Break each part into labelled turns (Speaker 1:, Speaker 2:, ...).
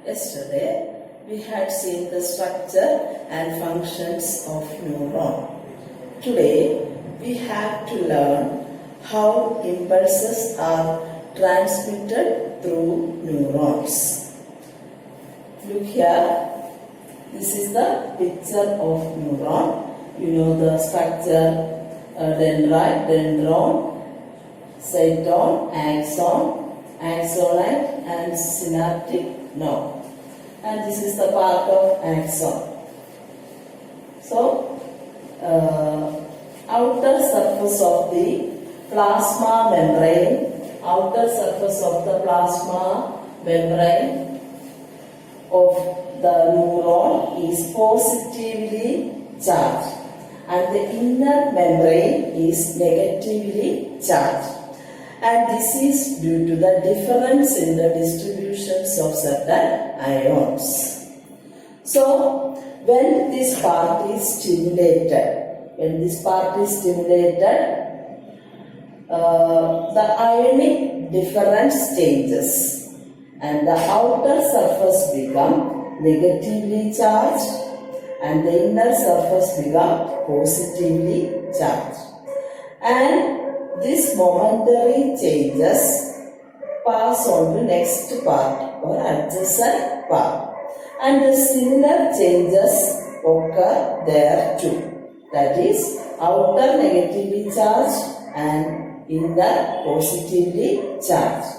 Speaker 1: Yesterday, we had seen the structure and functions of neuron. Today, we have to learn how impulses are transmitted through neurons. Look here, this is the picture of neuron. You know the structure, dendrite, dendron, cyton, axon, axonite and synaptic node. And this is the part of axon. So, outer surface of the plasma membrane, outer surface of the plasma membrane of the neuron is positively charged and the inner membrane is negatively charged. And this is due to the difference in the distributions of certain ions. So, when this part is stimulated, the ionic difference changes and the outer surface becomes negatively charged and the inner surface becomes positively charged. And these momentary changes pass on to next part or adjacent part, and the similar changes occur there too. That is, outer negatively charged and inner positively charged.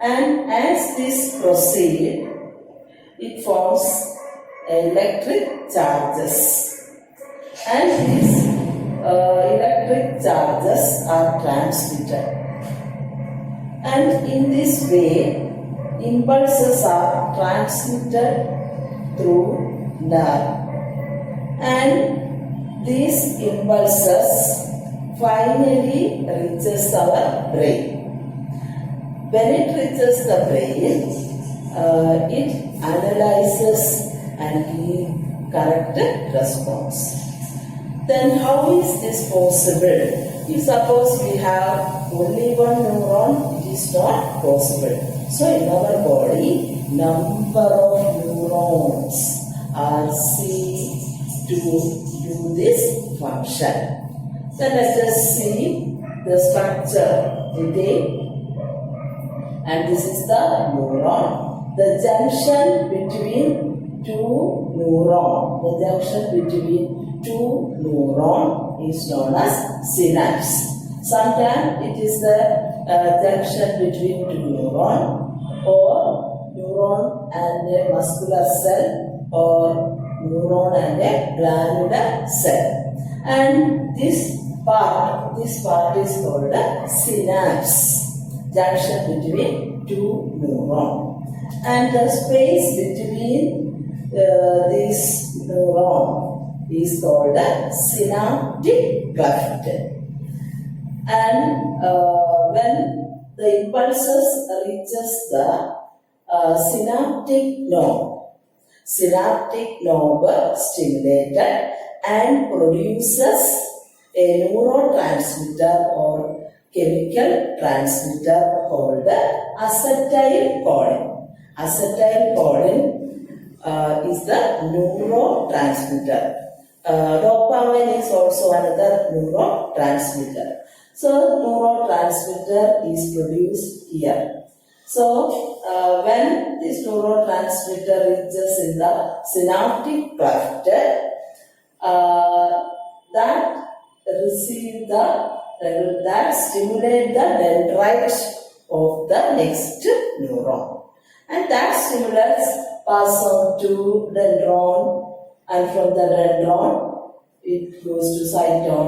Speaker 1: And as this proceeds, it forms electric charges, and these electric charges are transmitted. And in this way, impulses are transmitted through nerve. And these impulses finally reaches our brain. When it reaches the brain, it analyzes and gives correct response. Then how is this possible? If suppose we have only one neuron, it is not possible. So in our body, number of neurons are seen to do this function. Then let us see the structure today. And this is the neuron. The junction between two neurons is known as synapse. Sometimes it is the junction between two neurons, or neuron and a muscular cell, or neuron and a glandular cell. And this part is called a synapse, junction between two neurons. And the space between this neuron is called a synaptic cleft. And when the impulses reaches the synaptic knob stimulated and produces a neurotransmitter or chemical transmitter called acetylcholine. Acetylcholine is the neurotransmitter. Dopamine is also another neurotransmitter. So, neurotransmitter is produced here. So, when this neurotransmitter reaches in the synaptic cleft, that stimulate the dendrite of the next neuron. And that stimulus pass on to dendron, and from the dendron it goes to cyton,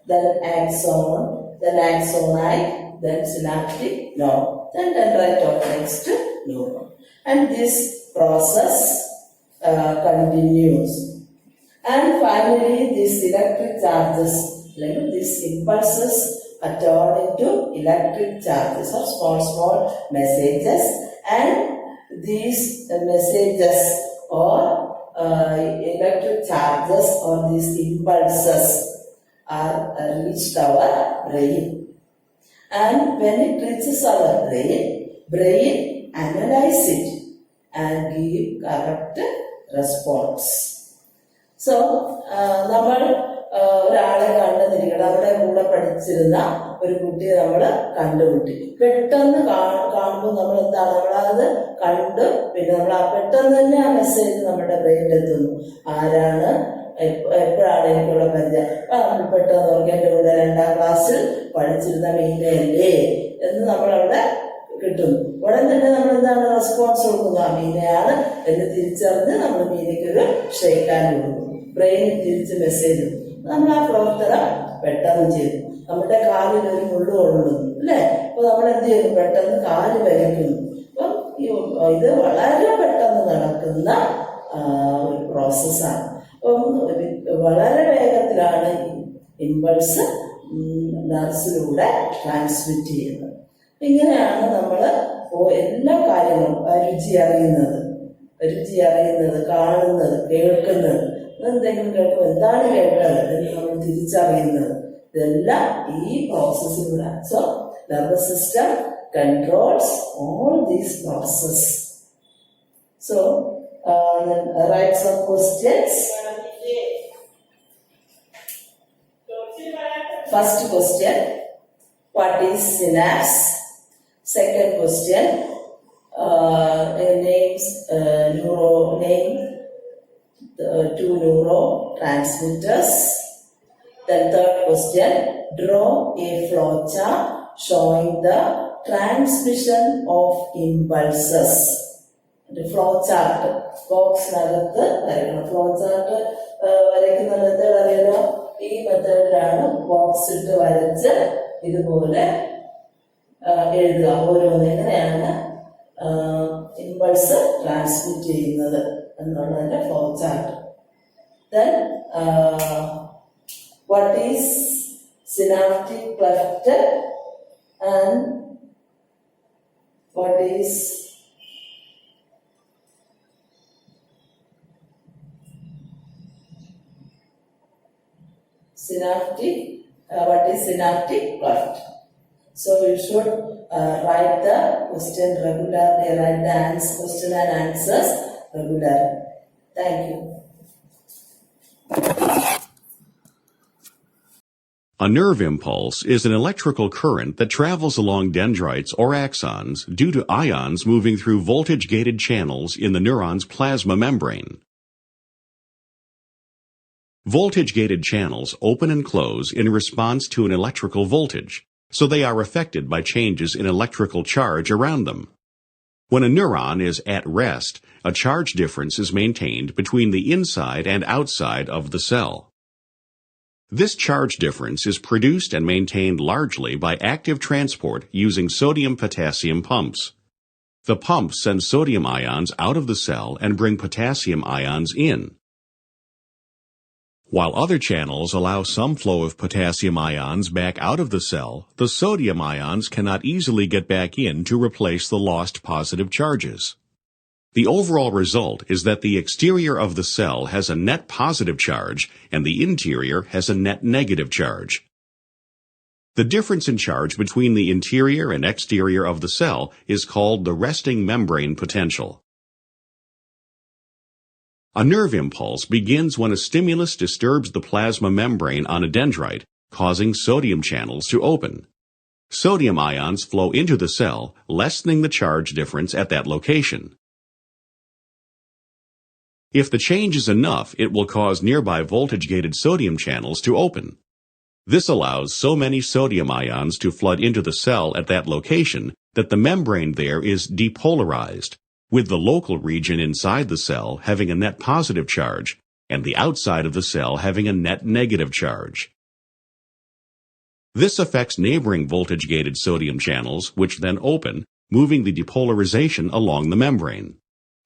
Speaker 1: then axon, then axonite, then synaptic node, then dendrite of next neuron. And this process continues. And finally, these electric charges, these impulses are turned into electric charges or small messages, and these messages or electric charges or these impulses are reached our brain. And when it reaches our brain analyzes it and give correct response. So, നമ്മൾ ഒരാളെ കണ്ടെന്നിരിക്കണം, നമ്മുടെ കൂടെ പഠിച്ചിരുന്ന ഒരു കുട്ടിയെ നമ്മൾ കണ്ടുമുട്ടി. പെട്ടെന്ന് കാണുമ്പോൾ നമ്മൾ എന്താണ്, നമ്മളത് കണ്ട് പിന്നെ നമ്മൾ ആ പെട്ടെന്ന് തന്നെ ആ മെസ്സേജ് നമ്മുടെ ബ്രെയിനിൽ എത്തുന്നു. ആരാണ്, എപ്പോഴാണ് എനിക്കുള്ള പരിചയം, നമ്മൾ പെട്ടെന്ന് ഓർക്കുക എൻ്റെ കൂടെ 2ാം ക്ലാസ്സിൽ പഠിച്ചിരുന്ന മീനയല്ലേ എന്ന് നമ്മളവിടെ കിട്ടുന്നു. ഉടൻ തന്നെ നമ്മൾ എന്താണ് റെസ്പോൺസ് കൊടുക്കുന്നു, ആ മീനയാണ് എന്ന് തിരിച്ചറിഞ്ഞ് നമ്മൾ മീനയ്ക്കൊരു ഷെയ്ക്കാൻ കൊടുക്കുന്നു. ബ്രെയിനിൽ തിരിച്ച് മെസ്സേജ് നമ്മൾ ആ പ്രവർത്തനം പെട്ടെന്ന് ചെയ്തു. നമ്മുടെ കാലിൽ ഒരു മുള്ളു കൊള്ളുന്നു അല്ലേ, അപ്പൊ നമ്മൾ എന്ത് ചെയ്യുന്നു, പെട്ടെന്ന് കാല് വലിക്കുന്നു. അപ്പം ഇത് വളരെ പെട്ടെന്ന് നടക്കുന്ന ഒരു പ്രോസസ്സാണ്. അപ്പം വളരെ വേഗത്തിലാണ് ഇമ്പൾസ് നർവ്സിലൂടെ ട്രാൻസ്മിറ്റ് ചെയ്യുന്നത്. ഇങ്ങനെയാണ് നമ്മൾ എല്ലാ കാര്യങ്ങളും രുചി അറിയുന്നത്, കാണുന്നത്, കേൾക്കുന്നത്, എന്തെങ്കിലും കേൾക്കുമ്പോൾ എന്താണ് കേട്ടത് എന്ന് നമ്മൾ തിരിച്ചറിയുന്നത്, ഇതെല്ലാം ഈ പ്രോസസ്സിലൂടെ. So nervous system controls all these processes. So write some questions. First question, what is synapse? Second question, name 2 neurotransmitters. Then third question, draw a flowchart showing the transmission of impulses. The flowchart ബോക്സിനകത്ത് വരയ്ക്കണം. Flowchart വരയ്ക്കുന്ന method അറിയാലോ, ഈ മെത്തേഡിലാണ് box ഇട്ട് വരച്ച് ഇതുപോലെ എഴുതുക. ഓരോന്ന് എങ്ങനെയാണ് ഇമ്പൾസ് ട്രാൻസ്മിറ്റ് ചെയ്യുന്നത് എന്നുള്ളതിന്റെ flow chart. Then what is synaptic cleft and what is synaptic cleft? So you should write the question regularly, write the question and answers regularly. Thank you.
Speaker 2: A nerve impulse is an electrical current that travels along dendrites or axons due to ions moving through voltage-gated channels in the neuron's plasma membrane. Voltage-gated channels open and close in response to an electrical voltage, so they are affected by changes in electrical charge around them. When a neuron is at rest, a charge difference is maintained between the inside and outside of the cell. This charge difference is produced and maintained largely by active transport using sodium-potassium pumps. The pumps send sodium ions out of the cell and bring potassium ions in. While other channels allow some flow of potassium ions back out of the cell, the sodium ions cannot easily get back in to replace the lost positive charges. The overall result is that the exterior of the cell has a net positive charge and the interior has a net negative charge. The difference in charge between the interior and exterior of the cell is called the resting membrane potential. A nerve impulse begins when a stimulus disturbs the plasma membrane on a dendrite, causing sodium channels to open. Sodium ions flow into the cell, lessening the charge difference at that location. If the change is enough, it will cause nearby voltage-gated sodium channels to open. This allows so many sodium ions to flood into the cell at that location that the membrane there is depolarized, with the local region inside the cell having a net positive charge and the outside of the cell having a net negative charge. This affects neighboring voltage-gated sodium channels, which then open, moving the depolarization along the membrane.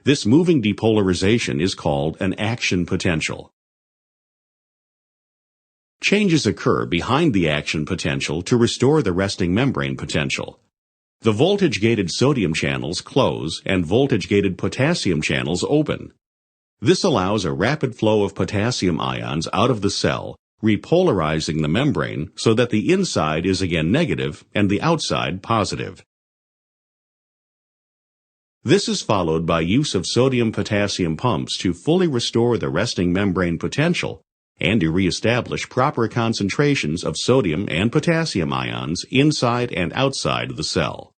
Speaker 2: This moving depolarization is called an action potential. Changes occur behind the action potential to restore the resting membrane potential. The voltage-gated sodium channels close and voltage-gated potassium channels open. This allows a rapid flow of potassium ions out of the cell, repolarizing the membrane so that the inside is again negative and the outside positive. This is followed by use of sodium-potassium pumps to fully restore the resting membrane potential and to reestablish proper concentrations of sodium and potassium ions inside and outside the cell.